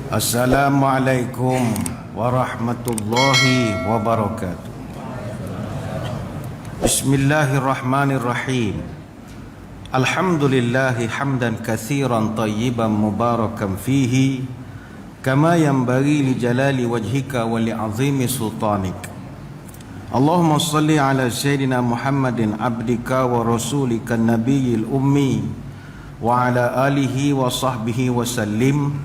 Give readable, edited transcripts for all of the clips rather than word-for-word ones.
Assalamualaikum warahmatullahi wabarakatuh. Bismillahirrahmanirrahim. Alhamdulillahi hamdan katsiran tayyiban mubarakan fihi kama yanbaghi li jalali wajhika wa li 'azimi sultanik. Allahumma salli ala sayyidina Muhammadin abdika wa rasulika nabiyil ummi wa ala alihi wa sahbihi wa sallim.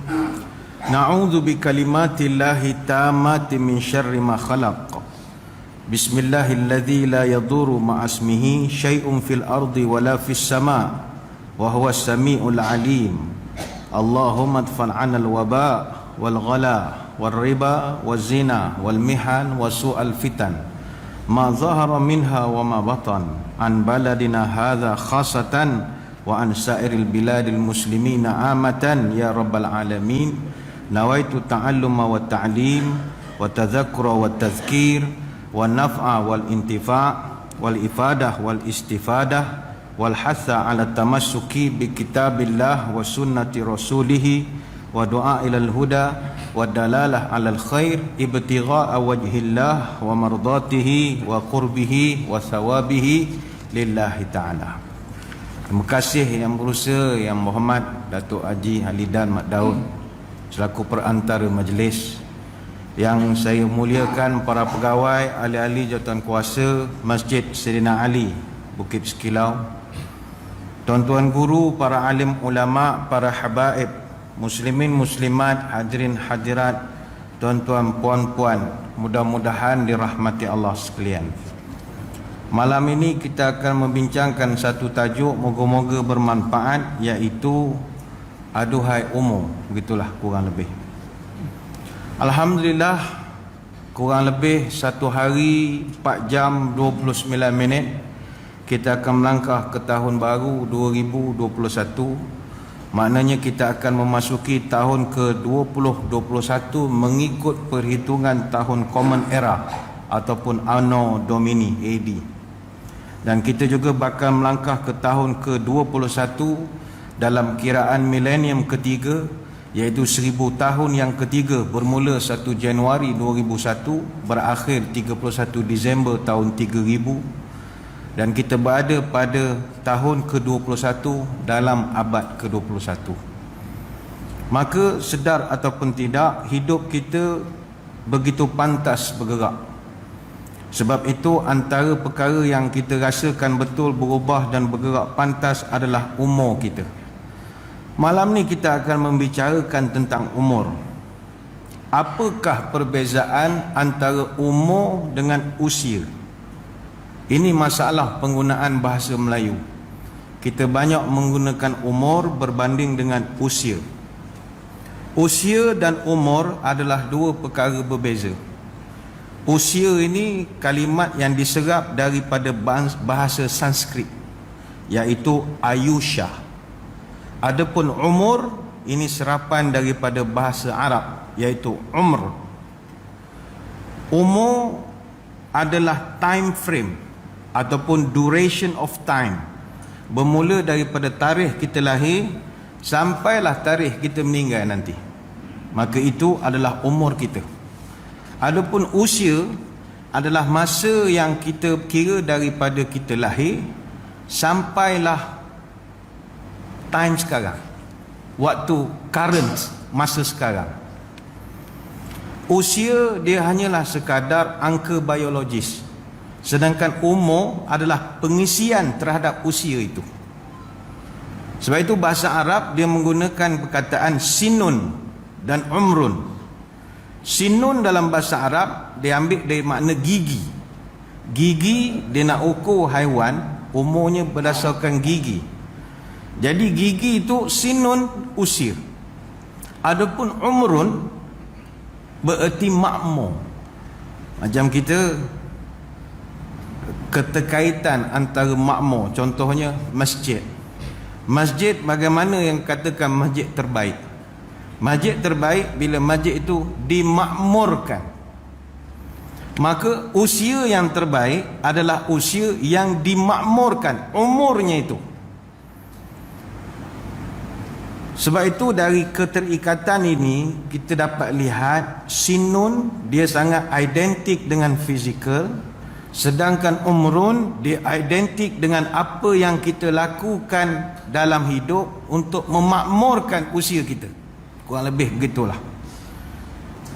Na'udzu bi kalimatillahi tammati min syarri ma khalaq. Bismillahilladzi la yadurru ma'asmihi syai'un fil ardi wa la fis sama' wa huwas samiul alim. Allahumma adfa' 'anal waba' wal ghala wal riba waz zina wal mihan wa su'al fitan ma zahara minha wa ma batan an baladina hadza khassatan wa an sa'iril biladil muslimina amatan ya rabbal alamin. Nawaitu ta'alluma wa ta'lim wa tadhakkura wa tadhkir wa naf'a wal intifa' wal ifadah wal istifadah wal hatha ala tamassuki bi kitabillah wa sunnati rasulih wa du'a ilal huda wa dalalah alal khair ibtigha'a wajhillah wa mardatihi wa qurbihi wa thawabihi lillahi ta'ala. Terima kasih Yang Berusaha Yang Berhormat Datuk Haji Halidan Mat Daud selaku perantara majlis. Yang saya muliakan para pegawai, ahli-ahli jawatan kuasa Masjid Saidina Ali Bukit Sekilau, tuan-tuan guru, para alim ulama, para habaib, muslimin muslimat, hadirin hadirat, tuan-tuan puan-puan, mudah-mudahan dirahmati Allah sekalian. Malam ini kita akan membincangkan satu tajuk moga-moga bermanfaat, iaitu aduhai umum. Begitulah kurang lebih. Alhamdulillah, kurang lebih 1 hari 4 jam 29 minit kita akan melangkah ke tahun baru 2021. Maknanya kita akan memasuki tahun ke 2021 mengikut perhitungan tahun Common Era ataupun Anno Domini AD. Dan kita juga bakal melangkah ke tahun ke 21 dalam kiraan milenium ketiga, iaitu 1000 tahun yang ketiga bermula 1 Januari 2001 berakhir 31 Disember tahun 3000, dan kita berada pada tahun ke-21 dalam abad ke-21. Maka sedar ataupun tidak, hidup kita begitu pantas bergerak. Sebab itu antara perkara yang kita rasakan betul berubah dan bergerak pantas adalah umur kita. Malam ni kita akan membicarakan tentang umur. Apakah perbezaan antara umur dengan usia? Ini masalah penggunaan bahasa Melayu. Kita banyak menggunakan umur berbanding dengan usia. Usia dan umur adalah dua perkara berbeza. Usia ini kalimat yang diserap daripada bahasa Sanskrit, iaitu Ayusha. Adapun umur ini serapan daripada bahasa Arab, iaitu umr. Umur adalah time frame ataupun duration of time, bermula daripada tarikh kita lahir sampailah tarikh kita meninggal nanti. Maka itu adalah umur kita. Adapun usia adalah masa yang kita kira daripada kita lahir sampailah time sekarang, waktu current, masa sekarang. Usia dia hanyalah sekadar angka biologis, sedangkan umur adalah pengisian terhadap usia itu. Sebab itu bahasa Arab dia menggunakan perkataan sinun dan umrun. Sinun dalam bahasa Arab dia ambil dari makna gigi. Gigi dia nak ukur haiwan umurnya berdasarkan gigi. Jadi gigi itu sinun, usia. Adapun umrun bererti makmur. Macam kita keterkaitan antara makmur, contohnya masjid. Masjid bagaimana yang katakan masjid terbaik? Masjid terbaik bila masjid itu dimakmurkan. Maka usia yang terbaik adalah usia yang dimakmurkan, umurnya itu. Sebab itu dari keterikatan ini kita dapat lihat sinun dia sangat identik dengan fizikal, sedangkan umrun dia identik dengan apa yang kita lakukan dalam hidup untuk memakmurkan usia kita. Kurang lebih begitulah.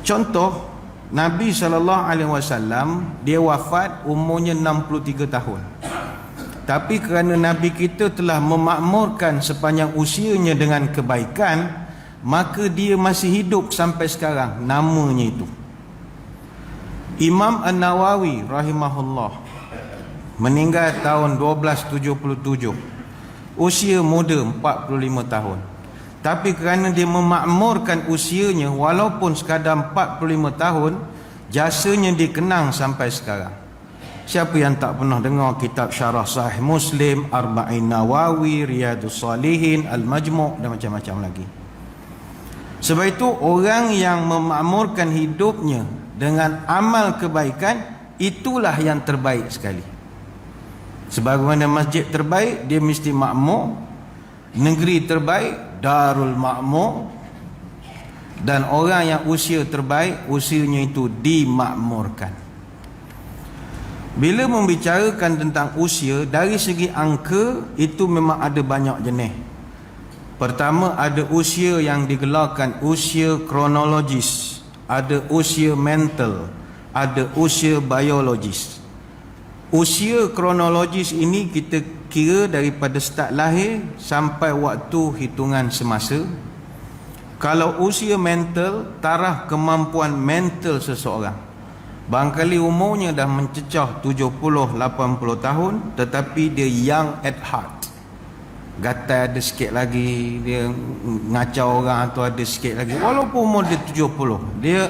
Contoh, Nabi SAW dia wafat umurnya 63 tahun. Tapi kerana Nabi kita telah memakmurkan sepanjang usianya dengan kebaikan, maka dia masih hidup sampai sekarang. Namanya itu Imam An-Nawawi rahimahullah, meninggal tahun 1277, usia muda 45 tahun. Tapi kerana dia memakmurkan usianya walaupun sekadar 45 tahun, jasanya dikenang sampai sekarang. Siapa yang tak pernah dengar kitab Syarah Sahih Muslim, Arba'in Nawawi, Riyadus Salihin, Al-Majmu' dan macam-macam lagi. Sebab itu orang yang memakmurkan hidupnya dengan amal kebaikan, itulah yang terbaik sekali. Sebagaimana masjid terbaik, dia mesti makmur. Negeri terbaik, Darul Makmur. Dan orang yang usia terbaik, usianya itu dimakmurkan. Bila membicarakan tentang usia, dari segi angka, itu memang ada banyak jenis. Pertama, ada usia yang digelarkan usia kronologis, ada usia mental, ada usia biologis. Usia kronologis ini kita kira daripada start lahir sampai waktu hitungan semasa. Kalau usia mental, taraf kemampuan mental seseorang. Barangkali umurnya dah mencecah 70-80 tahun, tetapi dia young at heart. Gatal ada sikit lagi, dia ngacau orang tu ada sikit lagi. Walaupun umur dia 70, dia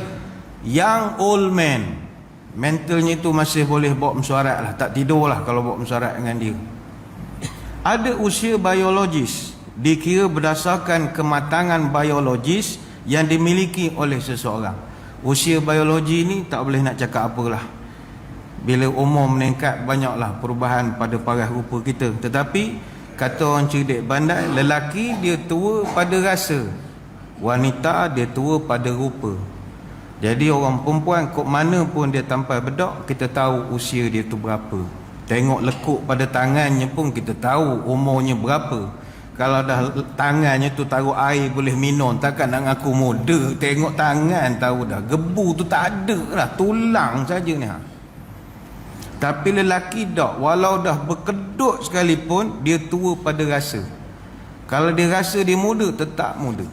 young old man. Mentalnya tu masih boleh bawa mesyuarat lah, tak tidur lah kalau bawa mesyuarat dengan dia. Ada usia biologis, dikira berdasarkan kematangan biologis yang dimiliki oleh seseorang. Usia biologi ni tak boleh nak cakap apalah. Bila umur meningkat, banyaklah perubahan pada paras rupa kita. Tetapi kata orang cerdik bandai, lelaki dia tua pada rasa, wanita dia tua pada rupa. Jadi orang perempuan kok mana pun dia tampal bedak, kita tahu usia dia tu berapa. Tengok lekuk pada tangannya pun kita tahu umurnya berapa. Kalau dah tangannya tu taruh air boleh minum, takkan nak ngaku muda. Tengok tangan tahu dah, gebu tu tak ada lah, tulang saja ni. Tapi lelaki tak, walau dah berkedut sekalipun, dia tua pada rasa. Kalau dia rasa dia muda, tetap muda.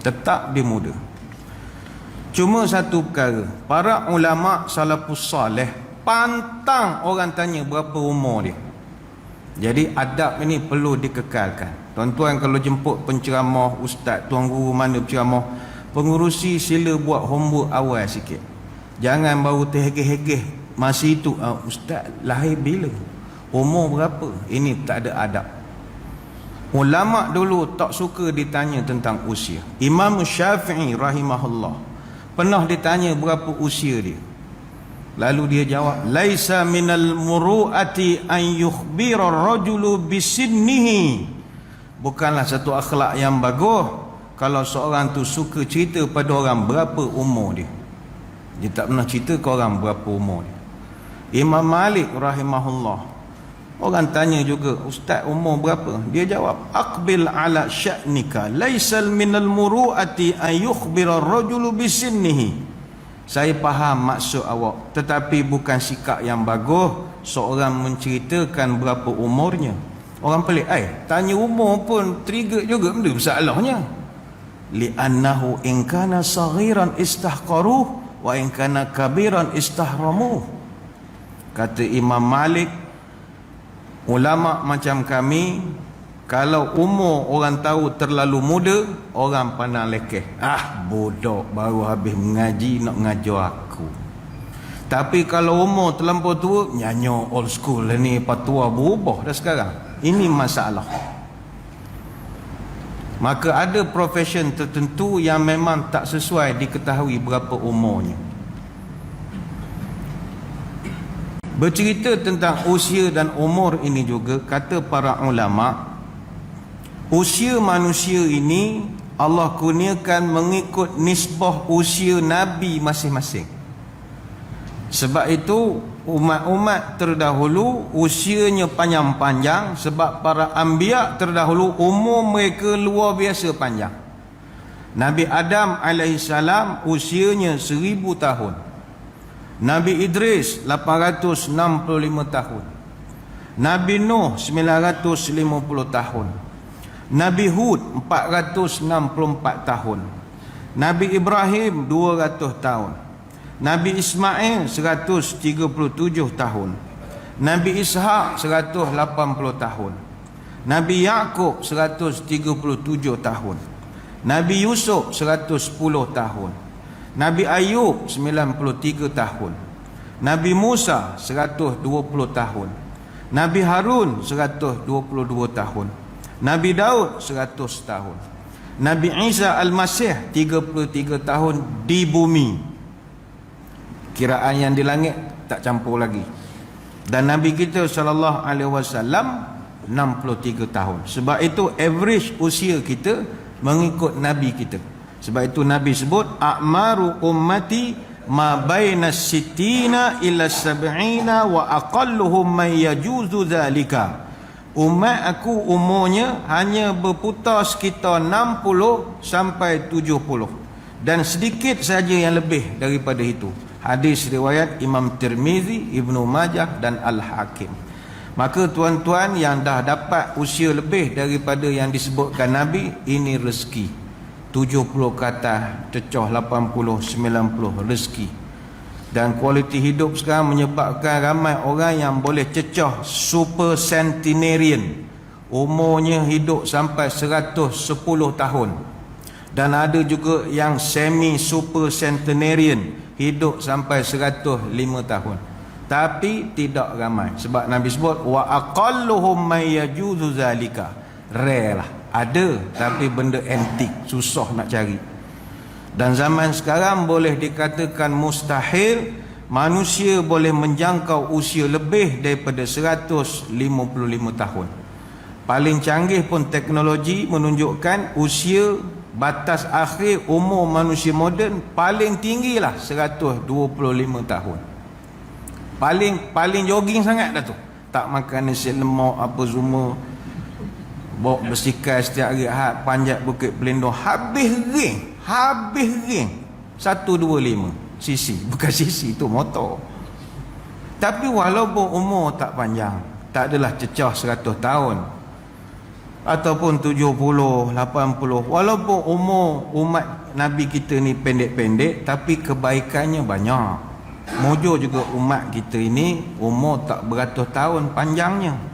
Tetap dia muda. Cuma satu perkara, para ulama salafus salih pantang orang tanya berapa umur dia. Jadi adab ini perlu dikekalkan. Tuan-tuan kalau jemput penceramah, ustaz, tuan guru mana penceramah, pengurusi sila buat homework awal sikit. Jangan baru terhegeh-hegeh masa itu, ustaz lahir bila, umur berapa. Ini tak ada adab. Ulama dulu tak suka ditanya tentang usia. Imam Syafi'i rahimahullah pernah ditanya berapa usia dia. Lalu dia jawab, laisa minal muru'ati an yukhbira ar-rajulu bisinnihi. Bukanlah satu akhlak yang bagus kalau seorang tu suka cerita pada orang berapa umur dia. Dia tak pernah cerita ke orang berapa umur dia. Imam Malik rahimahullah, orang tanya juga, ustaz umur berapa? Dia jawab, aqbil ala sya'nika, laisa minal muru'ati an yukhbira ar-rajulu bisinnihi. Saya faham maksud awak, tetapi bukan sikap yang bagus seorang menceritakan berapa umurnya. Orang pelik, tanya umur pun trigger juga, benda masalahnya. Li'annahu in kana saghiran istahqaruh wa in kana kabiran istahramuh. Kata Imam Malik, ulama macam kami, kalau umur orang tahu terlalu muda, orang pandang lekeh. Bodoh baru habis mengaji nak ngajar aku. Tapi kalau umur terlampau tua, nyanyo old school ni, patua berubah dah sekarang. Ini masalah. Maka ada profession tertentu yang memang tak sesuai diketahui berapa umurnya. Bercerita tentang usia dan umur ini juga, kata para ulama, usia manusia ini Allah kurniakan mengikut nisbah usia Nabi masing-masing. Sebab itu umat-umat terdahulu usianya panjang-panjang sebab para anbiya terdahulu umur mereka luar biasa panjang. Nabi Adam alaihissalam usianya 1000 tahun. Nabi Idris 865 tahun. Nabi Nuh 950 tahun. Nabi Hud 464 tahun. Nabi Ibrahim 200 tahun. Nabi Ismail 137 tahun. Nabi Ishaq 180 tahun. Nabi Yaqub 137 tahun. Nabi Yusuf 110 tahun. Nabi Ayub 93 tahun. Nabi Musa 120 tahun. Nabi Harun 122 tahun. Nabi Daud 100 tahun. Nabi Isa Al-Masih 33 tahun di bumi. Kiraan yang di langit tak campur lagi. Dan Nabi kita sallallahu alaihi wasallam 63 tahun. Sebab itu average usia kita mengikut Nabi kita. Sebab itu Nabi sebut a'maru ummati ma baina sittina ila sab'ina wa aqalluhum man yajuzu dhalika. Umat aku umurnya hanya berputar sekitar 60 sampai 70 dan sedikit saja yang lebih daripada itu. Hadis riwayat Imam Tirmizi, Ibnu Majah dan Al-Hakim. Maka tuan-tuan yang dah dapat usia lebih daripada yang disebutkan Nabi, ini rezeki. 70 ke atas, cecah 80, 90 rezeki. Dan kualiti hidup sekarang menyebabkan ramai orang yang boleh cecah super centenarian. Umurnya hidup sampai 110 tahun. Dan ada juga yang semi super centenarian, hidup sampai 105 tahun. Tapi tidak ramai. Sebab Nabi sebut wa aqalluhum may yajuzu zalika. Rare lah. Ada, tapi benda antik, susah nak cari. Dan zaman sekarang boleh dikatakan mustahil manusia boleh menjangkau usia lebih daripada 155 tahun. Paling canggih pun teknologi menunjukkan usia batas akhir umur manusia moden paling tinggilah 125 tahun. Paling jogging sangat dah tu. Tak makan nasi lemak apa semua. Bawa bersikal setiap hari Ahad, panjat Bukit Pelindung, habis ring 125 cc, bukan cc tu motor. Tapi walaupun umur tak panjang, tak adalah cecah 100 tahun ataupun 70, 80, walaupun umur umat Nabi kita ni pendek-pendek, tapi kebaikannya banyak. Mujur juga umat kita ini umur tak beratus tahun panjangnya.